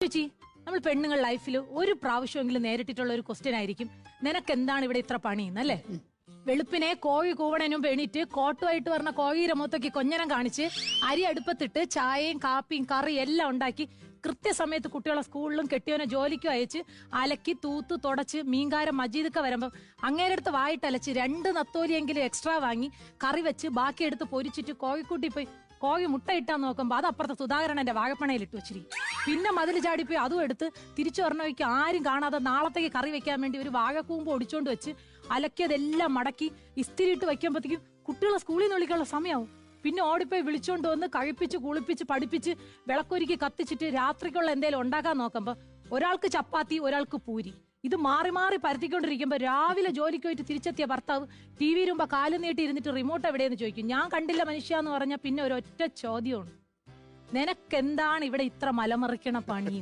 ചേച്ചി, നമ്മൾ പെണ്ണുങ്ങൾ ലൈഫിൽ ഒരു പ്രാവശ്യമെങ്കിലും നേരിട്ടിട്ടുള്ള ഒരു ക്വസ്റ്റ്യൻ ആയിരിക്കും, നിനക്ക് എന്താണ് ഇവിടെ ഇത്ര പണിയെന്നല്ലേ? വെളുപ്പിനെ കോഴി കൂവണനും എണീറ്റ് കോട്ടുമായിട്ട് പറഞ്ഞ കോഴിയുടെ മുഖത്തൊക്കെ കൊഞ്ഞനം കാണിച്ച് അരി അടുപ്പത്തിട്ട് ചായയും കാപ്പിയും കറി എല്ലാം ഉണ്ടാക്കി കൃത്യസമയത്ത് കുട്ടികളെ സ്കൂളിലും കെട്ടിയോനെ ജോലിക്കും അയച്ച് അലക്കി തൂത്ത് തുടച്ച് മീൻകാരൻ മജീദൊക്കെ വരുമ്പം അങ്ങേരടുത്ത് വായിട്ടലച്ച് 2 നത്തോലിയെങ്കിലും എക്സ്ട്രാ വാങ്ങി കറി വെച്ച് ബാക്കി എടുത്ത് പൊരിച്ചിട്ട് കോഴിക്കൂട്ടി പോയി കോഴി മുട്ട ഇട്ടാൻ നോക്കുമ്പോ അത് അപ്പുറത്തെ സുധാകരന്റെ വാഴപ്പണയിൽ ഇട്ട് വെച്ചിരിക്കും. പിന്നെ മതിൽ ചാടിപ്പോയി അതും എടുത്ത് തിരിച്ചു പറഞ്ഞവയ്ക്ക് ആരും കാണാതെ നാളത്തേക്ക് കറി വെക്കാൻ വേണ്ടി ഒരു വാഴക്കൂമ്പ് ഒടിച്ചോണ്ട് വെച്ച് അലക്കിയതെല്ലാം മടക്കി ഇസ്തിരിയിട്ട് വയ്ക്കുമ്പോഴത്തേക്കും കുട്ടികളെ സ്കൂളിൽ നിന്ന് വിളിക്കാനുള്ള സമയമാവും. പിന്നെ ഓടിപ്പോയി വിളിച്ചോണ്ട് വന്ന് കഴിപ്പിച്ച് കുളിപ്പിച്ച് പഠിപ്പിച്ച് വിളക്കൊരുക്കി കത്തിച്ചിട്ട് രാത്രിക്കുള്ള എന്തെങ്കിലും ഉണ്ടാക്കാൻ നോക്കുമ്പോ ഒരാൾക്ക് ചപ്പാത്തി ഒരാൾക്ക് പൂരി, ഇത് മാറി മാറി പരത്തിക്കൊണ്ടിരിക്കുമ്പോ രാവിലെ ജോലിക്ക് പോയിട്ട് തിരിച്ചെത്തിയ ഭർത്താവ് ടി വി ഇരുമ്പോ കാലം നീട്ടി ഇരുന്നിട്ട് റിമോട്ട് എവിടെയെന്ന് ചോദിക്കും. ഞാൻ കണ്ടില്ല മനുഷ്യ എന്ന് പറഞ്ഞാൽ പിന്നെ ഒരൊറ്റ ചോദ്യമാണ്, നിനക്കെന്താണ് ഇവിടെ ഇത്ര മലമറിക്കണ പണി?